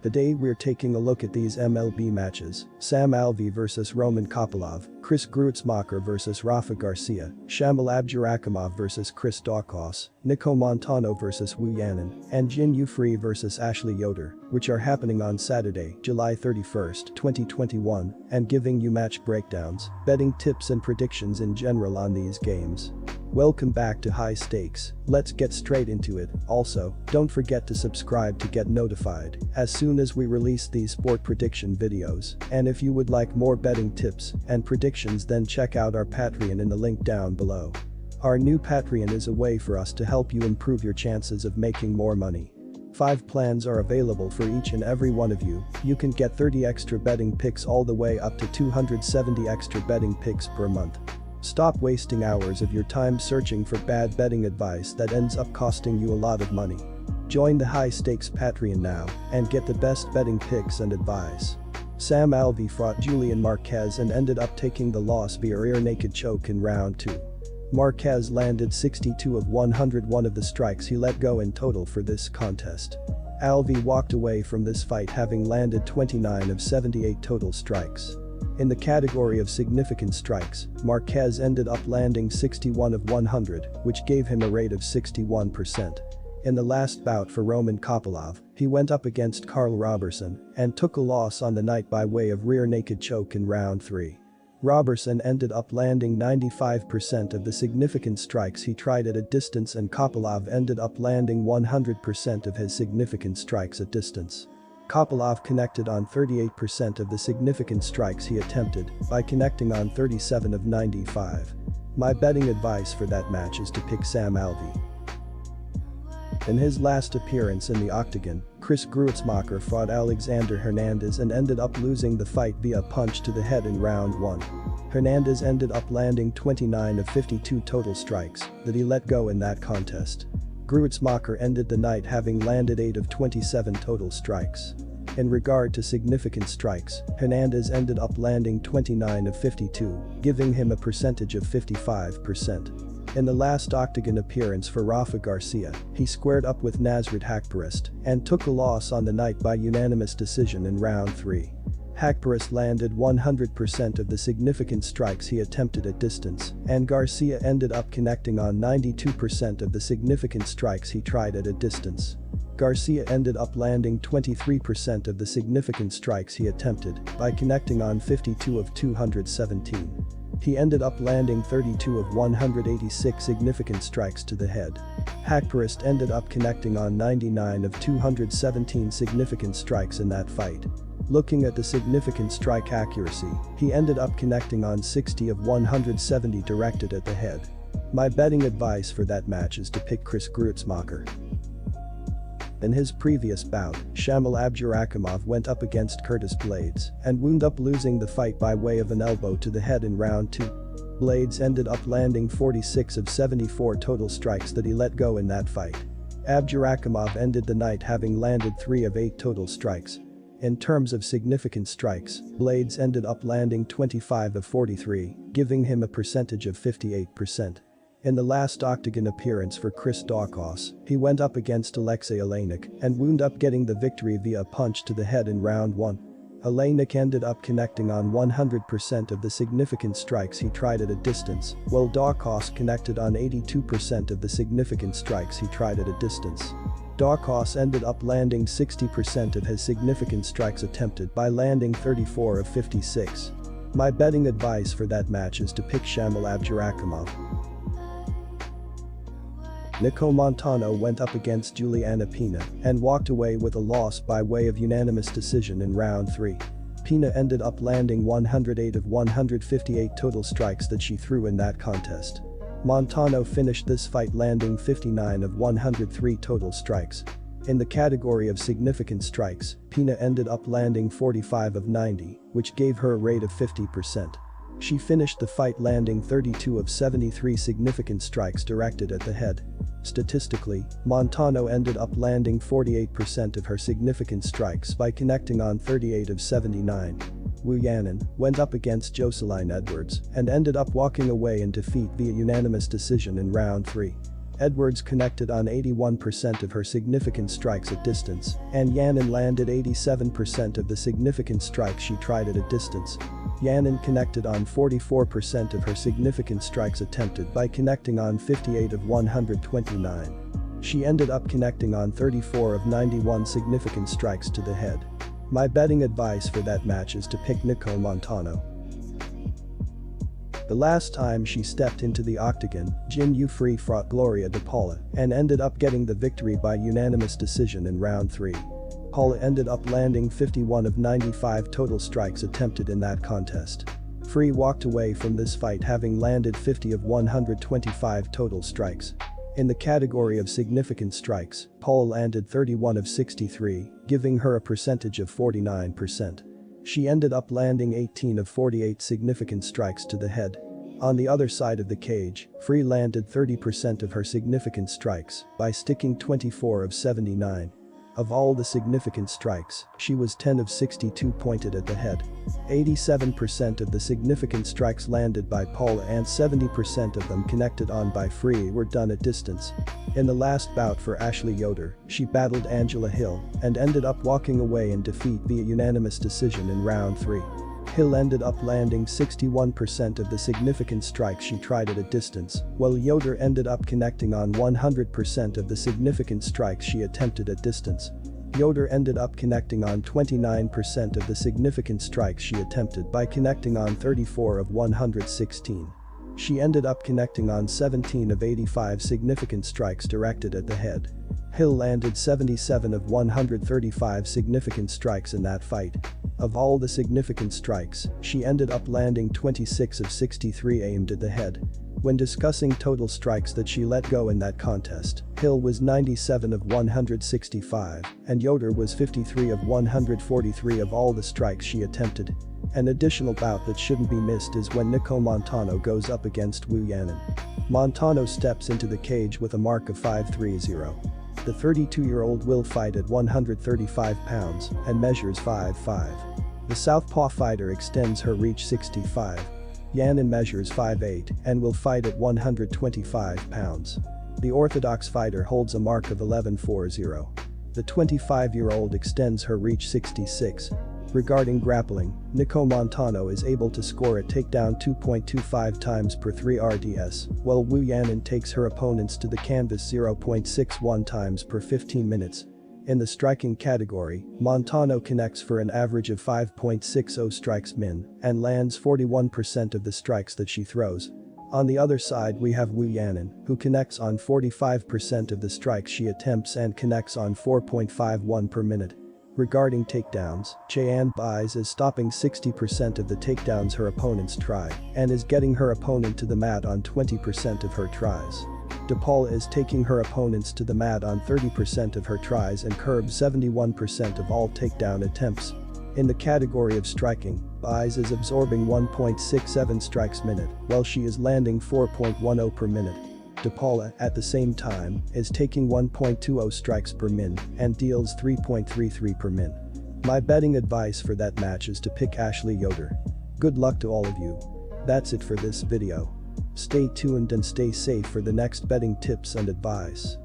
Today we're taking a look at these MLB matches: Sam Alvey vs Roman Kopylov, Chris Gruetzemacher vs Rafa Garcia, Shamil Abdurakhimov vs Chris Daukaus, Nico Montano vs Wu Yanan, and Jin Yufree vs Ashley Yoder, which are happening on Saturday, July 31st, 2021, and giving you match breakdowns, betting tips and predictions in general on these games. Welcome back to High Stakes. Let's get straight into it. Also, don't forget to subscribe to get notified as soon as we release these sport prediction videos. And if you would like more betting tips and predictions, then check out our Patreon in the link down below. Our new Patreon is a way for us to help you improve your chances of making more money. 5 plans are available for each and every one of you. You can get 30 extra betting picks all the way up to 270 extra betting picks per month. Stop wasting hours of your time searching for bad betting advice that ends up costing you a lot of money. Join the High Stakes Patreon now and get the best betting picks and advice. Sam Alvey fought Julian Marquez and ended up taking the loss via rear naked choke in round 2. Marquez landed 62 of 101 of the strikes he let go in total for this contest. Alvey walked away from this fight having landed 29 of 78 total strikes. In the category of significant strikes, Marquez ended up landing 61 of 100, which gave him a rate of 61%. In the last bout for Roman Kopylov, he went up against Carl Roberson and took a loss on the night by way of rear naked choke in round 3. Roberson ended up landing 95% of the significant strikes he tried at a distance, and Kopylov ended up landing 100% of his significant strikes at distance. Kopylov connected on 38% of the significant strikes he attempted by connecting on 37 of 95. My betting advice for that match is to pick Sam Alvey. In his last appearance in the octagon, Chris Gruetzemacher fought Alexander Hernandez and ended up losing the fight via a punch to the head in round 1. Hernandez ended up landing 29 of 52 total strikes that he let go in that contest. Gruetzemacher ended the night having landed 8 of 27 total strikes. In regard to significant strikes, Hernandez ended up landing 29 of 52, giving him a percentage of 55%. In the last octagon appearance for Rafa Garcia, he squared up with Nasrat Haqparast and took a loss on the night by unanimous decision in round 3. Haqparast landed 100% of the significant strikes he attempted at distance, and Garcia ended up connecting on 92% of the significant strikes he tried at a distance. Garcia ended up landing 23% of the significant strikes he attempted by connecting on 52 of 217. He ended up landing 32 of 186 significant strikes to the head. Haqparast ended up connecting on 99 of 217 significant strikes in that fight. Looking at the significant strike accuracy, he ended up connecting on 60 of 170 directed at the head. My betting advice for that match is to pick Chris Gruetzemacher. In his previous bout, Shamil Abdurakhimov went up against Curtis Blaydes and wound up losing the fight by way of an elbow to the head in round 2. Blaydes ended up landing 46 of 74 total strikes that he let go in that fight. Abdurakhimov ended the night having landed 3 of 8 total strikes. In terms of significant strikes, Blaydes ended up landing 25 of 43, giving him a percentage of 58%. In the last octagon appearance for Chris Daukaus, he went up against Alexei Oleinik and wound up getting the victory via a punch to the head in round 1. Oleinik ended up connecting on 100% of the significant strikes he tried at a distance, while Daukaus connected on 82% of the significant strikes he tried at a distance. Daukaus ended up landing 60% of his significant strikes attempted by landing 34 of 56. My betting advice for that match is to pick Shamil Abdurakhimov. Nico Montano went up against Juliana Pena and walked away with a loss by way of unanimous decision in round 3. Pena ended up landing 108 of 158 total strikes that she threw in that contest. Montano finished this fight landing 59 of 103 total strikes. In the category of significant strikes, Pena ended up landing 45 of 90, which gave her a rate of 50%. She finished the fight landing 32 of 73 significant strikes directed at the head. Statistically, Montano ended up landing 48% of her significant strikes by connecting on 38 of 79. Wu Yanan went up against Jocelyn Edwards and ended up walking away in defeat via unanimous decision in round 3. Edwards connected on 81% of her significant strikes at distance, and Yanin landed 87% of the significant strikes she tried at a distance. Yanin connected on 44% of her significant strikes attempted by connecting on 58 of 129. She ended up connecting on 34 of 91 significant strikes to the head. My betting advice for that match is to pick Nicco Montano. The last time she stepped into the octagon, Jin Yu Free fought Gloria DePaula and ended up getting the victory by unanimous decision in round 3. Paula ended up landing 51 of 95 total strikes attempted in that contest. Free walked away from this fight having landed 50 of 125 total strikes. In the category of significant strikes, Paula landed 31 of 63, giving her a percentage of 49%. She ended up landing 18 of 48 significant strikes to the head. On the other side of the cage, Free landed 30% of her significant strikes by sticking 24 of 79. Of all the significant strikes, she was 10 of 62 pointed at the head. 87% of the significant strikes landed by Paula and 70% of them connected on by Free were done at distance. In the last bout for Ashley Yoder, she battled Angela Hill and ended up walking away in defeat via unanimous decision in round 3. Hill ended up landing 61% of the significant strikes she tried at a distance, while Yoder ended up connecting on 100% of the significant strikes she attempted at distance. Yoder ended up connecting on 29% of the significant strikes she attempted by connecting on 34 of 116. She ended up connecting on 17 of 85 significant strikes directed at the head. Hill landed 77 of 135 significant strikes in that fight. Of all the significant strikes, she ended up landing 26 of 63 aimed at the head. When discussing total strikes that she let go in that contest, Hill was 97 of 165, and Yoder was 53 of 143 of all the strikes she attempted. An additional bout that shouldn't be missed is when Nicco Montano goes up against Wu Yanin. Montano steps into the cage with a mark of 5'3". The 32-year-old will fight at 135 pounds and measures 5'5". The southpaw fighter extends her reach 65. Yanin measures 5'8" and will fight at 125 pounds. The orthodox fighter holds a mark of 11'40". The 25-year-old extends her reach 66. Regarding grappling, Nicco Montano is able to score a takedown 2.25 times per 3 RDS, while Wu Yanin takes her opponents to the canvas 0.61 times per 15 minutes. In the striking category, Montano connects for an average of 5.60 strikes min and lands 41% of the strikes that she throws. On the other side we have Wu Yanin, who connects on 45% of the strikes she attempts and connects on 4.51 per minute. Regarding takedowns, Cheyanne Buys is stopping 60% of the takedowns her opponents try and is getting her opponent to the mat on 20% of her tries. DePaula is taking her opponents to the mat on 30% of her tries and curbs 71% of all takedown attempts. In the category of striking, Buys is absorbing 1.67 strikes minute while she is landing 4.10 per minute. DePaula, at the same time, is taking 1.20 strikes per min and deals 3.33 per min. My betting advice for that match is to pick Ashley Yoder. Good luck to all of you. That's it for this video. Stay tuned and stay safe for the next betting tips and advice.